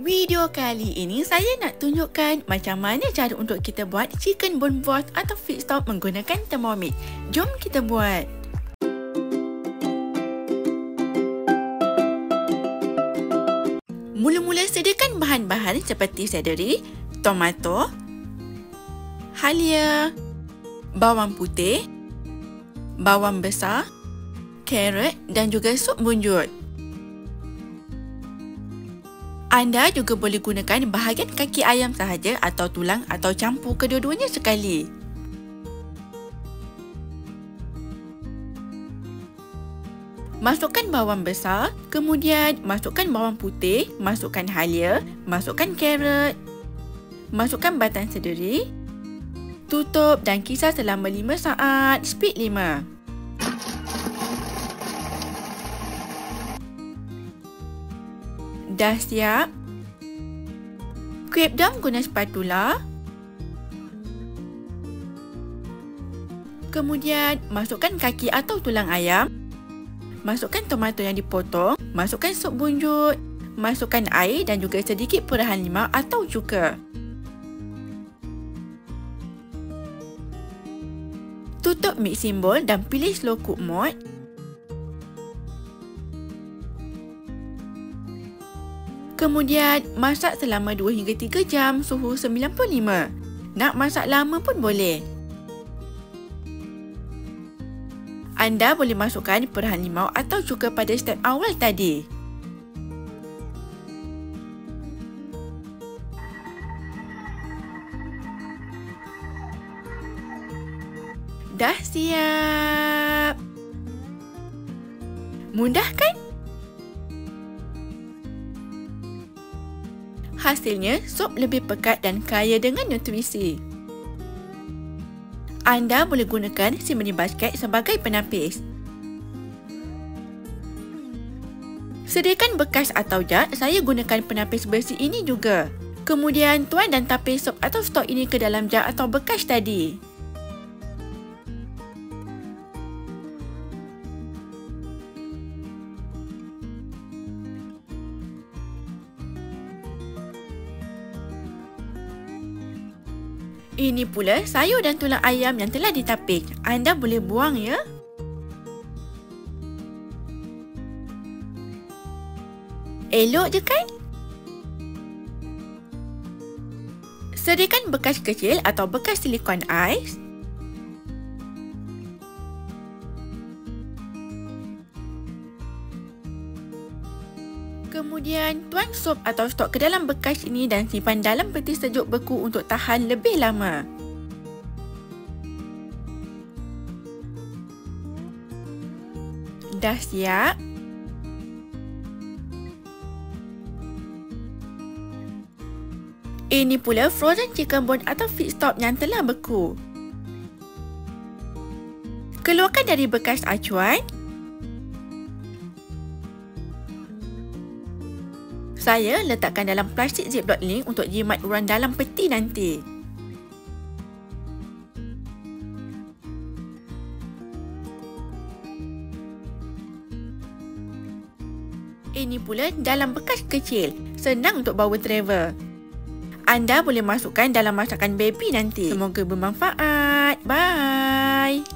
Video kali ini saya nak tunjukkan macam mana cara untuk kita buat chicken bone broth atau feed stock menggunakan Thermomix. Jom kita buat. Mula-mula sediakan bahan-bahan seperti seledri, tomato, halia, bawang putih, bawang besar, carrot dan juga sup bunjut. Anda juga boleh gunakan bahagian kaki ayam sahaja atau tulang atau campur kedua-duanya sekali. Masukkan bawang besar, kemudian masukkan bawang putih, masukkan halia, masukkan carrot, masukkan batang seledri, tutup dan kisar selama 5 saat, speed 5. Dah siap? Scrape down guna spatula. Kemudian masukkan kaki atau tulang ayam. Masukkan tomato yang dipotong. Masukkan sup bunjut. Masukkan air dan juga sedikit perahan limau atau cuka. Tutup mixing bowl dan pilih slow cook mode. Kemudian, masak selama 2 hingga 3 jam suhu 95. Nak masak lama pun boleh. Anda boleh masukkan perahan limau atau cuka pada step awal tadi. Dah siap. Mudah kan? Hasilnya, sup lebih pekat dan kaya dengan nutrisi. Anda boleh gunakan simeni basket sebagai penapis. Sediakan bekas atau jar, saya gunakan penapis bersih ini juga. Kemudian, tuan dan tapis sup atau stok ini ke dalam jar atau bekas tadi. Ini pula sayur dan tulang ayam yang telah ditapis. Anda boleh buang ya. Elok je kan? Sediakan bekas kecil atau bekas silikon ais. Kemudian, tuang sup atau stok ke dalam bekas ini dan simpan dalam peti sejuk beku untuk tahan lebih lama. Dah siap? Ini pula frozen chicken bone atau feed stock yang telah beku. Keluarkan dari bekas acuan. Saya letakkan dalam plastik ziplock link untuk jimat uran dalam peti nanti. Ini pula dalam bekas kecil. Senang untuk bawa travel. Anda boleh masukkan dalam masakan baby nanti. Semoga bermanfaat. Bye!